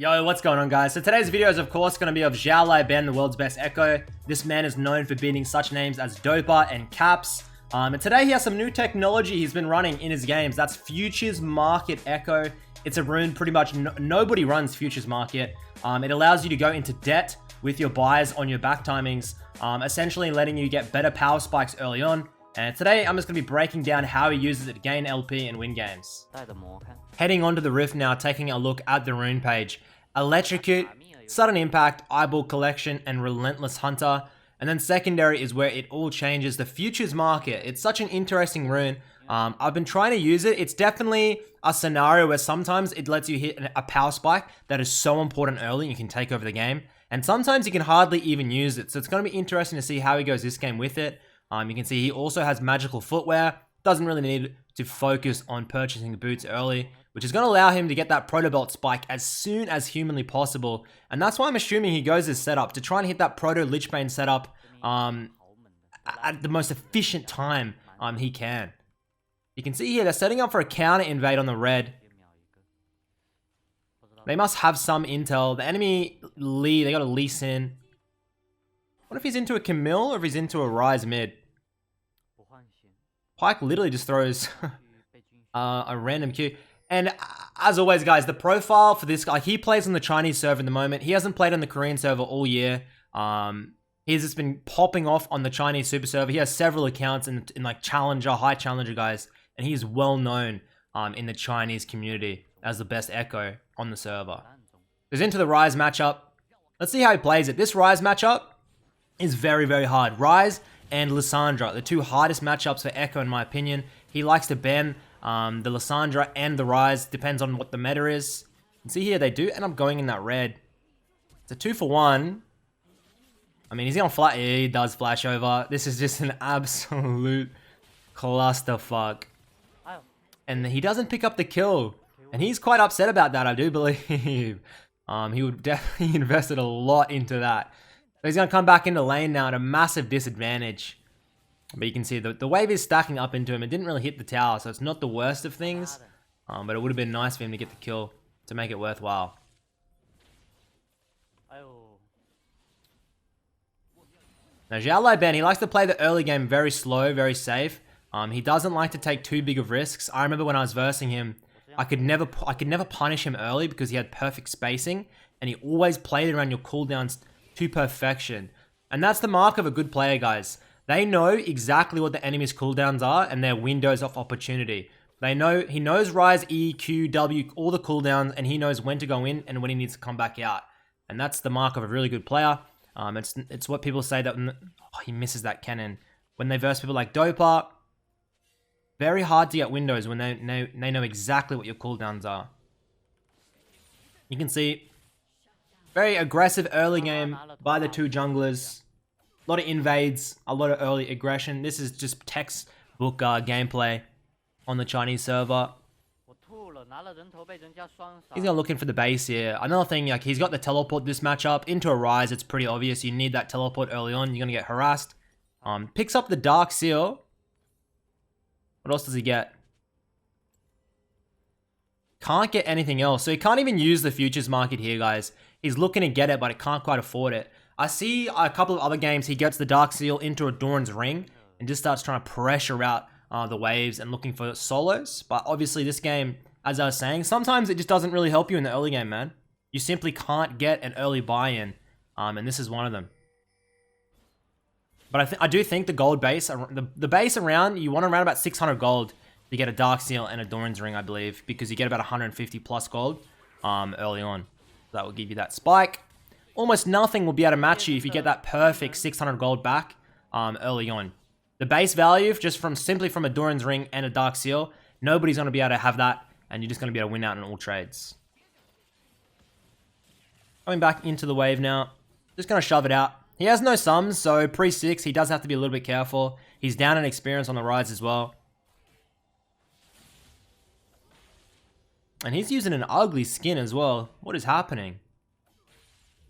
Yo, what's going on, guys? So today's video is of course going to be of XIAO LAO BAN, the world's best Ekko. This man is known for beating such names as Dopa and Caps. And today he has some new technology he's been running in his games. That's Futures Market Ekko. It's a rune pretty much nobody runs Futures Market. It allows you to go into debt with your buys on your back timings, essentially letting you get better power spikes early on. And today I'm just going to be breaking down how he uses it to gain LP and win games. Heading onto the Rift now, taking a look at the rune page. Electrocute, Sudden Impact, Eyeball Collection, and Relentless Hunter. And then secondary is where it all changes. The Futures Market. It's such an interesting rune. I've been trying to use it. It's definitely a scenario where sometimes it lets you hit a power spike that is so important early you can take over the game. And sometimes you can hardly even use it. So it's going to be interesting to see how he goes this game with it. You can see he also has magical footwear. Doesn't really need to focus on purchasing boots early, which is going to allow him to get that Proto Belt spike as soon as humanly possible. And that's why I'm assuming he goes this setup, to try and hit that Proto Lichbane setup at the most efficient time he can. You can see here they're setting up for a counter invade on the red. They must have some intel. The enemy Lee, they got a Lee Sin. What if he's into a Camille or if he's into a Rise mid? Pyke literally just throws a random Q. And as always, guys, the profile for this guy, he plays on the Chinese server at the moment. He hasn't played on the Korean server all year. He's just been popping off on the Chinese super server. He has several accounts in like Challenger, high Challenger guys. And he is well known in the Chinese community as the best Ekko on the server. Goes into the Rise matchup. Let's see how he plays it. This Rise matchup is very, very hard. Rise and Lissandra, the two hardest matchups for Ekko in my opinion. He likes to ban the Lissandra and the Rise, depends on what the meta is. You can see here they do end up going in that red. It's a 2-for-1. I mean, he's gonna flash. Yeah, he does flash over. This is just an absolute clusterfuck. And he doesn't pick up the kill. And he's quite upset about that, I do believe. He would definitely invested a lot into that. So he's going to come back into lane now at a massive disadvantage. But you can see the wave is stacking up into him. It didn't really hit the tower, so it's not the worst of things. But it would have been nice for him to get the kill to make it worthwhile. Now, XIAO LAO BAN, he likes to play the early game very slow, very safe. He doesn't like to take too big of risks. I remember when I was versing him, I could never punish him early because he had perfect spacing. And he always played around your cooldowns to perfection. And that's the mark of a good player, guys. They know exactly what the enemy's cooldowns are and their windows of opportunity. He knows Rise, E, Q, W, all the cooldowns, and he knows when to go in and when he needs to come back out. And that's the mark of a really good player. It's what people say that he misses that cannon. When they verse people like Dopa, very hard to get windows when they know exactly what your cooldowns are. You can see very aggressive early game by the two junglers. A lot of invades, a lot of early aggression. This is just textbook gameplay on the Chinese server. He's gonna look in for the base here. Another thing, like he's got the teleport this matchup into a Rise. It's pretty obvious. You need that teleport early on. You're gonna get harassed. Picks up the Dark Seal. What else does he get? Can't get anything else. So he can't even use the Futures Market here, guys. He's looking to get it, but he can't quite afford it. I see a couple of other games, he gets the Dark Seal into a Doran's Ring and just starts trying to pressure out the waves and looking for solos. But obviously this game, as I was saying, sometimes it just doesn't really help you in the early game, man. You simply can't get an early buy-in, and this is one of them. But I do think the gold base, the base around, you want around about 600 gold to get a Dark Seal and a Doran's Ring, I believe, because you get about 150 plus gold early on. That will give you that spike. Almost nothing will be able to match you if you get that perfect 600 gold back early on. The base value, just simply from a Doran's Ring and a Dark Seal, nobody's going to be able to have that, and you're just going to be able to win out in all trades. Coming back into the wave now. Just going to shove it out. He has no sums, so pre-6, he does have to be a little bit careful. He's down in experience on the Rise as well. And he's using an ugly skin as well. What is happening?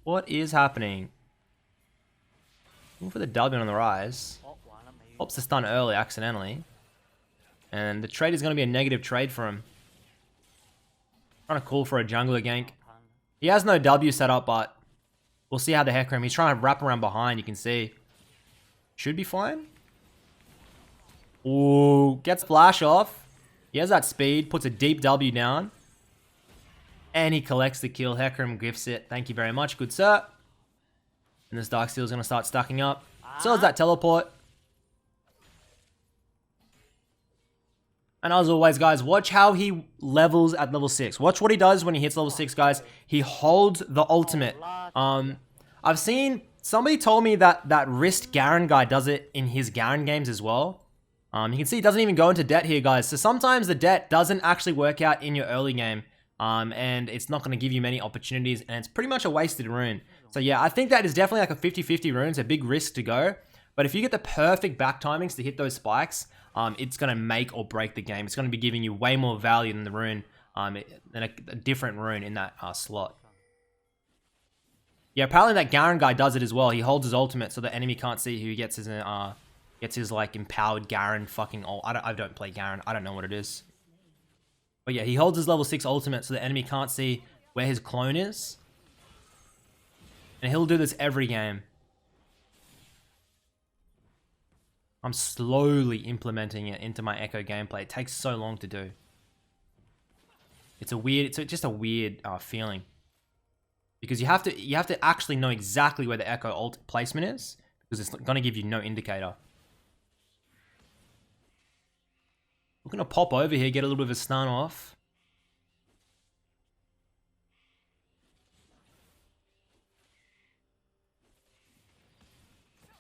What is happening? Looking for the W on the Rise. Pops the stun early accidentally. And the trade is going to be a negative trade for him. Trying to call for a jungler gank. He has no W set up, but we'll see how the heck he's trying to wrap around behind. You can see. Should be fine. Ooh, gets flash off. He has that speed, puts a deep W down. And he collects the kill. Hecarim gifts it. Thank you very much, good sir. And this Darksteel is going to start stacking up. So is that teleport. And as always, guys, watch how he levels at level 6. Watch what he does when he hits level 6, guys. He holds the ultimate. I've seen... Somebody told me that wrist Garen guy does it in his Garen games as well. You can see he doesn't even go into debt here, guys. So sometimes the debt doesn't actually work out in your early game. And it's not going to give you many opportunities. And it's pretty much a wasted rune. So yeah, I think that is definitely like a 50-50 rune. It's a big risk to go. But if you get the perfect back timings to hit those spikes, it's going to make or break the game. It's going to be giving you way more value than the rune, than a different rune in that slot. Yeah, apparently that Garen guy does it as well. He holds his ultimate so the enemy can't see who gets his like empowered Garen fucking ult. I don't play Garen. I don't know what it is. But yeah, he holds his level 6 ultimate so the enemy can't see where his clone is. And he'll do this every game. I'm slowly implementing it into my Ekko gameplay. It takes so long to do. It's just a weird feeling. Because you have to actually know exactly where the Ekko ult placement is. Because it's going to give you no indicator. We're going to pop over here, get a little bit of a stun off.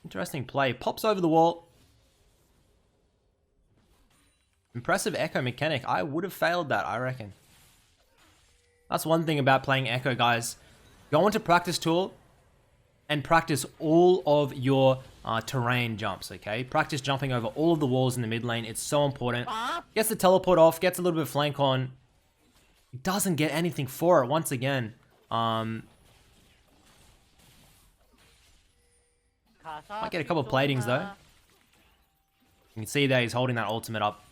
Interesting play. Pops over the wall. Impressive Ekko mechanic. I would have failed that, I reckon. That's one thing about playing Ekko, guys. Go into practice tool and practice all of your terrain jumps, okay? Practice jumping over all of the walls in the mid lane. It's so important. Gets the teleport off, gets a little bit of flank on. Doesn't get anything for it once again. Might get a couple of platings though. You can see there he's holding that ultimate up.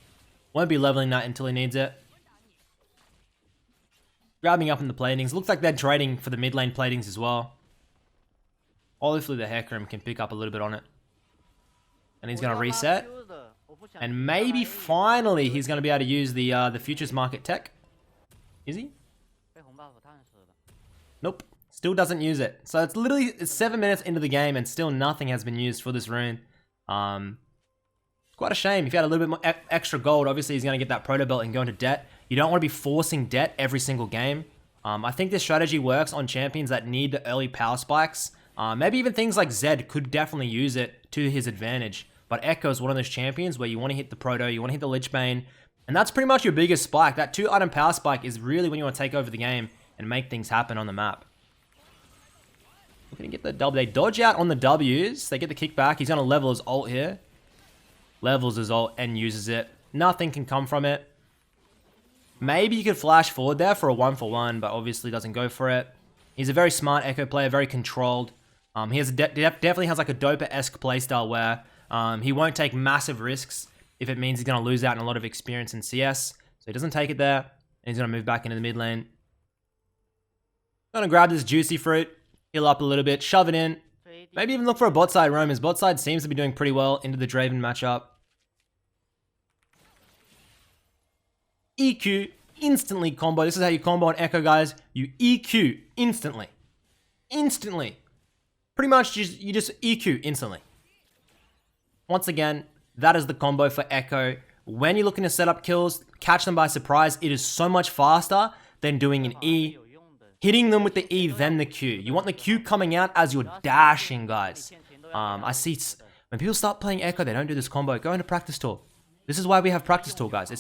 Won't be leveling that until he needs it. Grabbing up in the platings. Looks like they're trading for the mid lane platings as well. Hopefully the Hecarim can pick up a little bit on it. And he's going to reset. And maybe finally he's going to be able to use the futures market tech. Is he? Nope. Still doesn't use it. So it's 7 minutes into the game and still nothing has been used for this rune. Quite a shame. If you had a little bit more extra gold, obviously he's going to get that proto belt and go into debt. You don't want to be forcing debt every single game. I think this strategy works on champions that need the early power spikes. Maybe even things like Zed could definitely use it to his advantage. But Ekko is one of those champions where you want to hit the proto, you want to hit the Lich Bane. And that's pretty much your biggest spike. That 2-item power spike is really when you want to take over the game and make things happen on the map. We're going to get the W. They dodge out on the Ws. They get the kickback. He's going to level his ult here. Levels his ult and uses it. Nothing can come from it. Maybe you could flash forward there for a 1-for-1, but obviously doesn't go for it. He's a very smart Ekko player, very controlled. He has definitely has like a Dopa-esque playstyle where he won't take massive risks if it means he's going to lose out in a lot of experience in CS. So he doesn't take it there, and he's going to move back into the mid lane. Going to grab this juicy fruit, heal up a little bit, shove it in. Maybe even look for a bot side roam. His bot side seems to be doing pretty well into the Draven matchup. EQ, instantly combo. This is how you combo on Ekko, guys. You EQ instantly. Instantly. Pretty much you just EQ instantly. Once again, that is the combo for Ekko. When you're looking to set up kills, catch them by surprise, it is so much faster than doing an E. Hitting them with the E, then the Q. You want the Q coming out as you're dashing, guys. I see when people start playing Ekko, they don't do this combo. Go into practice tool. This is why we have practice tool, guys.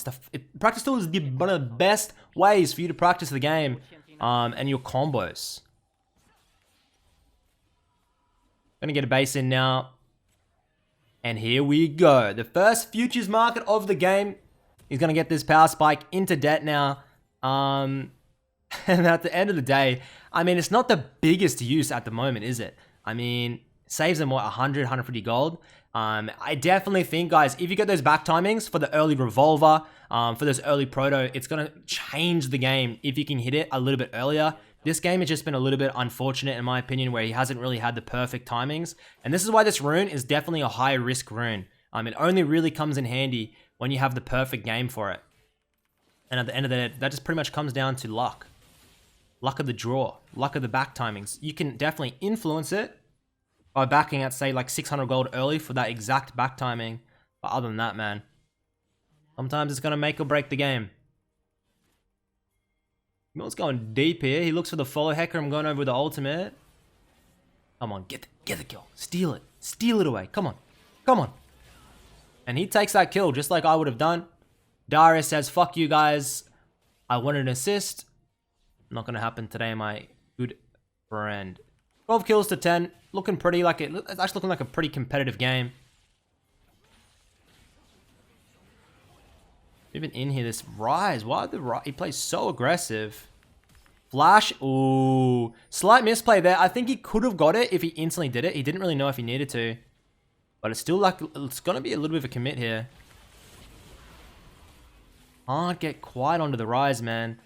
Practice tool is one of the best ways for you to practice the game and your combos. Gonna get a base in now. And here we go. The first futures market of the game is gonna get this power spike into debt now. And at the end of the day, I mean, it's not the biggest use at the moment, is it? I mean, saves them, what, 100, 150 gold? I definitely think, guys, if you get those back timings for the early revolver, for those early proto, it's going to change the game if you can hit it a little bit earlier. This game has just been a little bit unfortunate in my opinion, where he hasn't really had the perfect timings. And this is why this rune is definitely a high risk rune. It only really comes in handy when you have the perfect game for it. And at the end of the day, that just pretty much comes down to luck. Luck of the draw, luck of the back timings. You can definitely influence it by backing at, say, like 600 gold early for that exact back timing. But other than that, man, sometimes it's going to make or break the game. Mill's going deep here. He looks for the follow hacker. I'm going over with the ultimate. Come on, get the kill. Steal it. Steal it away. Come on. Come on. And he takes that kill just like I would have done. Darius says, fuck you guys. I want an assist. Not going to happen today, my good friend. 12 kills to 10. Looking pretty like it. It's actually looking like a pretty competitive game. Even in here, this Rise. Why the Rise? He plays so aggressive. Flash. Ooh. Slight misplay there. I think he could have got it if he instantly did it. He didn't really know if he needed to. But it's still like, it's going to be a little bit of a commit here. Can't get quite onto the Rise, man.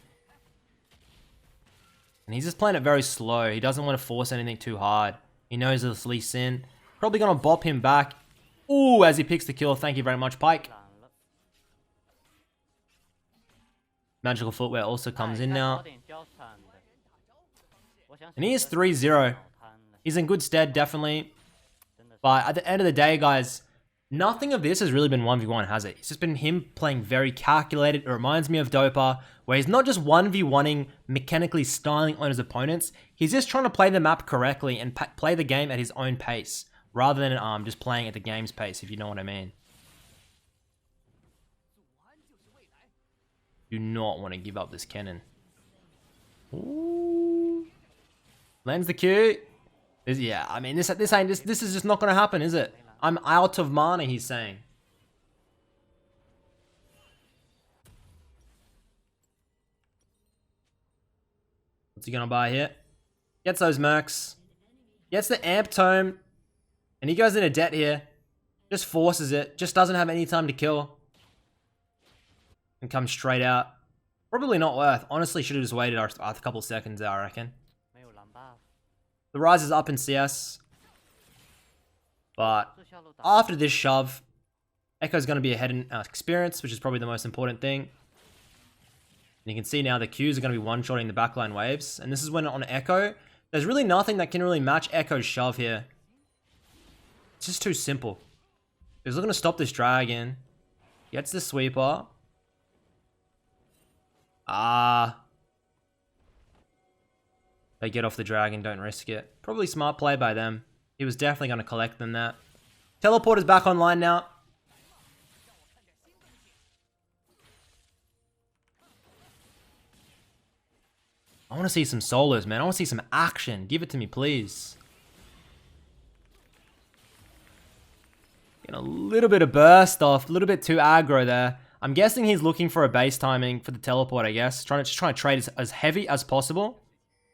And he's just playing it very slow. He doesn't want to force anything too hard. He knows it's Lee Sin. Probably going to bop him back. Ooh, as he picks the kill. Thank you very much, Pike. Magical Footwear also comes in now. And he is 3-0. He's in good stead, definitely. But at the end of the day, guys, nothing of this has really been 1v1, has it? It's just been him playing very calculated. It reminds me of Dopa, where he's not just 1v1ing, mechanically styling on his opponents. He's just trying to play the map correctly and play the game at his own pace, rather than just playing at the game's pace, if you know what I mean. Do not want to give up this cannon. Ooh. Lands the Q. Yeah, I mean, this is just not going to happen, is it? I'm out of mana, he's saying. What's he going to buy here? Gets those mercs. Gets the amp tome. And he goes into debt here. Just forces it. Just doesn't have any time to kill. And comes straight out. Probably not worth. Honestly, should have just waited a couple seconds there, I reckon. The Rise is up in CS. But after this shove, Ekko's going to be ahead in experience, which is probably the most important thing. And you can see now the Qs are going to be one-shotting the backline waves. And this is when on Ekko, there's really nothing that can really match Ekko's shove here. It's just too simple. He's looking to stop this dragon. Gets the sweeper. They get off the dragon, don't risk it. Probably smart play by them. He was definitely going to collect them that. Teleporter's back online now. I want to see some solos, man. I want to see some action. Give it to me, please. Getting a little bit of burst off. A little bit too aggro there. I'm guessing he's looking for a base timing for the teleport, I guess. Trying to trade as heavy as possible.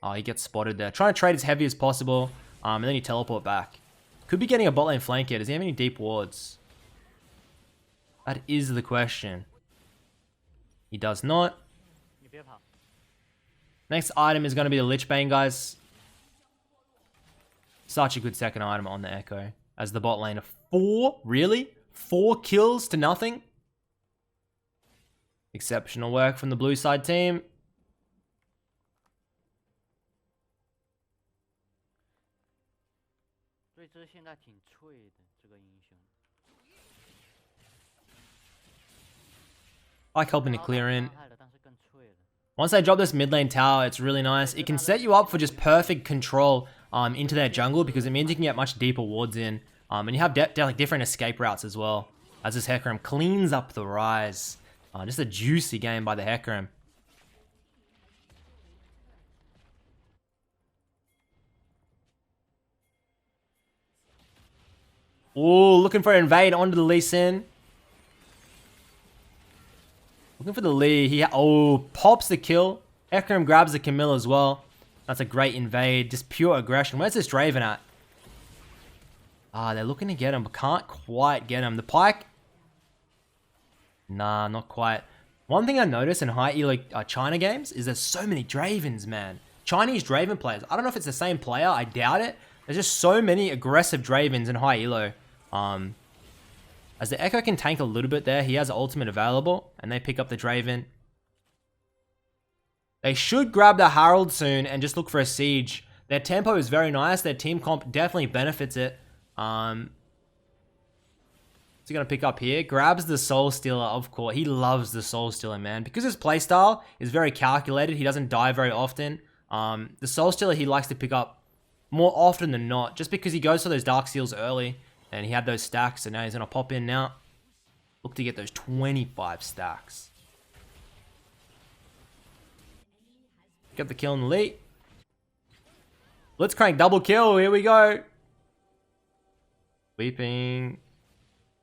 Oh, he gets spotted there. Trying to trade as heavy as possible. And then you teleport back. Could be getting a bot lane flank here. Does he have any deep wards? That is the question. He does not. Next item is going to be the Lich Bane, guys. Such a good second item on the Ekko. As the bot lane. 4? Really? 4 kills to nothing? Exceptional work from the blue side team. Like helping to clear in. Once they drop this mid lane tower, it's really nice. It can set you up for just perfect control into their jungle, because it means you can get much deeper wards in. And you have like different escape routes as well. As this Hecarim cleans up the Rise. Just a juicy game by the Hecarim. Oh, looking for an invade onto the Lee Sin. Looking for the Lee. He pops the kill. Hecarim grabs the Camille as well. That's a great invade. Just pure aggression. Where's this Draven at? They're looking to get him, but can't quite get him. The Pike. Nah, not quite. One thing I noticed in high elo China games is there's so many Dravens, man. Chinese Draven players. I don't know if it's the same player. I doubt it. There's just so many aggressive Dravens in high elo. As the Ekko can tank a little bit there, he has ultimate available, and they pick up the Draven. They should grab the Herald soon and just look for a siege. Their tempo is very nice. Their team comp definitely benefits it. What's he going to pick up here? Grabs the Soul Stealer, of course. He loves the Soul Stealer, man. Because his playstyle is very calculated. He doesn't die very often. The Soul Stealer he likes to pick up more often than not. Just because he goes for those Dark Seals early. And he had those stacks, so now he's going to pop in now. Look to get those 25 stacks. Get the kill in the lead. Blitzcrank double kill. Here we go. Sweeping.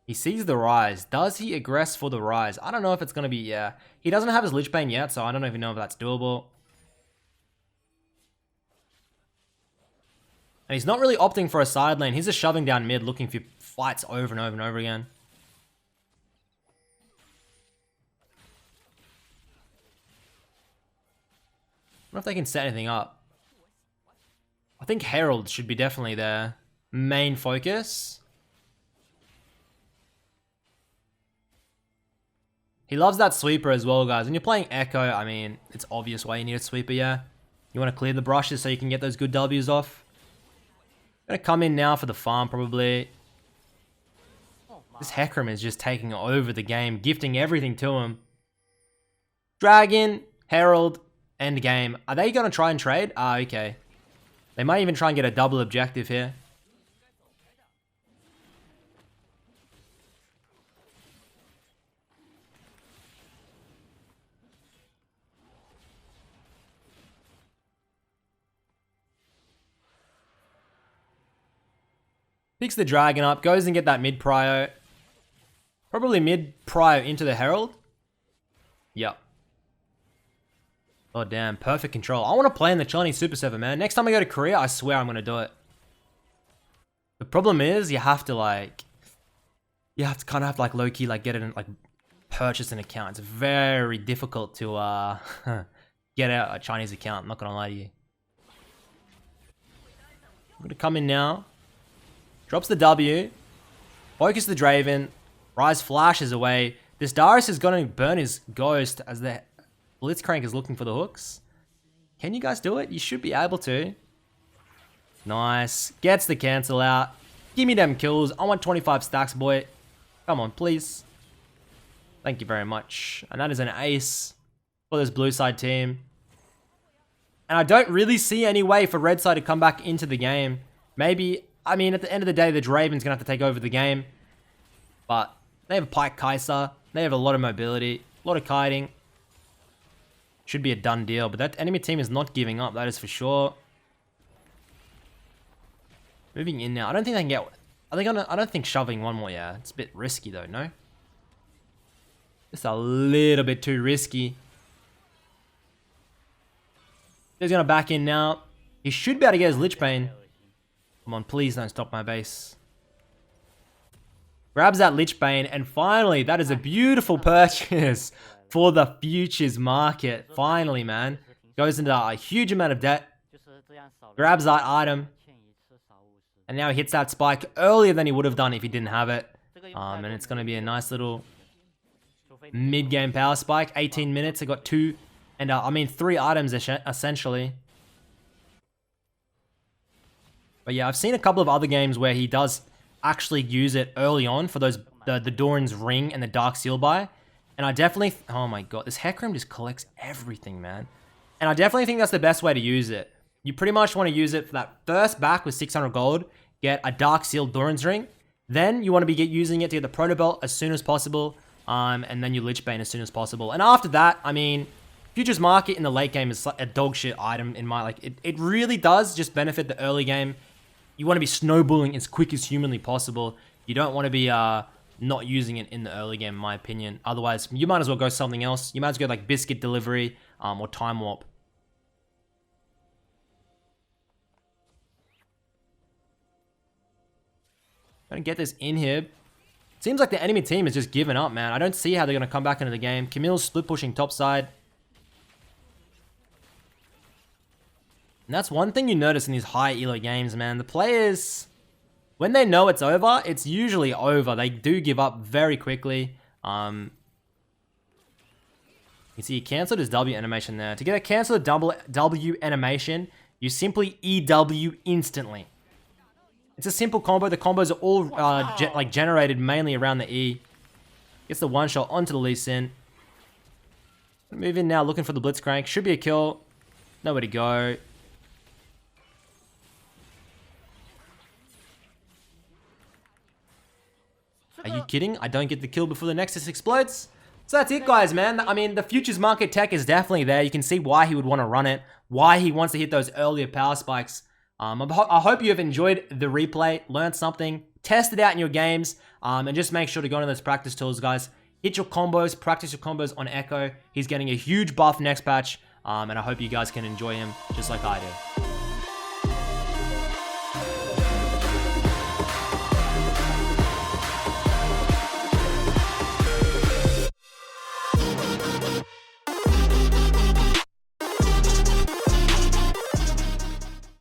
He sees the Rise. Does he aggress for the Rise? I don't know if it's going to be, yeah. He doesn't have his Lich Bane yet, so I don't even know if that's doable. And he's not really opting for a side lane. He's just shoving down mid, looking for fights over and over and over again. I don't know if they can set anything up. I think Herald should be definitely their main focus. He loves that sweeper as well, guys. When you're playing Ekko, I mean, it's obvious why you need a sweeper, yeah. You want to clear the brushes so you can get those good Ws off. Gonna come in now for the farm, probably. This Hecarim is just taking over the game, gifting everything to him. Dragon, Herald, end game. Are they gonna try and trade? Ah, okay. They might even try and get a double objective here. Picks the dragon up, goes and get that mid prio. Probably mid prio into the Herald. Yep. Oh damn, perfect control. I want to play in the Chinese Super 7, man. Next time I go to Korea, I swear I'm going to do it. The problem is you have to like... You have to kind of have to like low-key like get it and like purchase an account. It's very difficult to get out a Chinese account. I'm not going to lie to you. I'm going to come in now. Drops the W. Focus the Draven. Rise flashes away. This Darius is going to burn his ghost as the Blitzcrank is looking for the hooks. Can you guys do it? You should be able to. Nice. Gets the cancel out. Give me them kills. I want 25 stacks, boy. Come on, please. Thank you very much. And that is an ace for this blue side team. And I don't really see any way for red side to come back into the game. Maybe... I mean, at the end of the day, the Draven's going to have to take over the game. But they have a Pike Kai'Sa. They have a lot of mobility. A lot of kiting. Should be a done deal. But that enemy team is not giving up. That is for sure. Moving in now. I don't think they can get... I don't think shoving one more, yeah. It's a bit risky though, no? Just a little bit too risky. He's going to back in now. He should be able to get his Lich Bane. Come on, please don't stop my base. Grabs that Lich Bane, and finally, that is a beautiful purchase for the futures market. Finally, man. Goes into a huge amount of debt. Grabs that item. And now he hits that spike earlier than he would have done if he didn't have it. And it's going to be a nice little mid-game power spike. 18 minutes, I got 2, and I mean 3 items essentially. But yeah, I've seen a couple of other games where he does actually use it early on for those the Doran's Ring and the Dark Seal buy. And I definitely... Oh my god, this Hecarim just collects everything, man. And I definitely think that's the best way to use it. You pretty much want to use it for that first back with 600 gold, get a Dark Seal Doran's Ring. Then you want to be using it to get the Proto Belt as soon as possible. And then your Lich Bane as soon as possible. And after that, I mean... Futures Market in the late game is a dog shit item in my... Like, it really does just benefit the early game. You want to be snowballing as quick as humanly possible. You don't want to be not using it in the early game, in my opinion. Otherwise, you might as well go something else. You might as well go like Biscuit Delivery or Time Warp. Gonna get this in here. Seems like the enemy team is just giving up, man. I don't see how they're gonna come back into the game. Camille's split pushing top side. And that's one thing you notice in these high elo games, man. The players, when they know it's over, it's usually over. They do give up very quickly. You see, he cancelled his W animation there. To get a cancel W animation, you simply EW instantly. It's a simple combo. The combos are all generated mainly around the E. Gets the one shot onto the Lee Sin. Move in now, looking for the Blitzcrank. Should be a kill. Nowhere to go. Are you kidding? I don't get the kill before the Nexus explodes? So that's it, guys, man. I mean, the futures market tech is definitely there. You can see why he would want to run it, why he wants to hit those earlier power spikes. I hope you have enjoyed the replay, learned something, test it out in your games, and just make sure to go into those practice tools, guys. Hit your combos, practice your combos on Ekko. He's getting a huge buff next patch, and I hope you guys can enjoy him just like I do.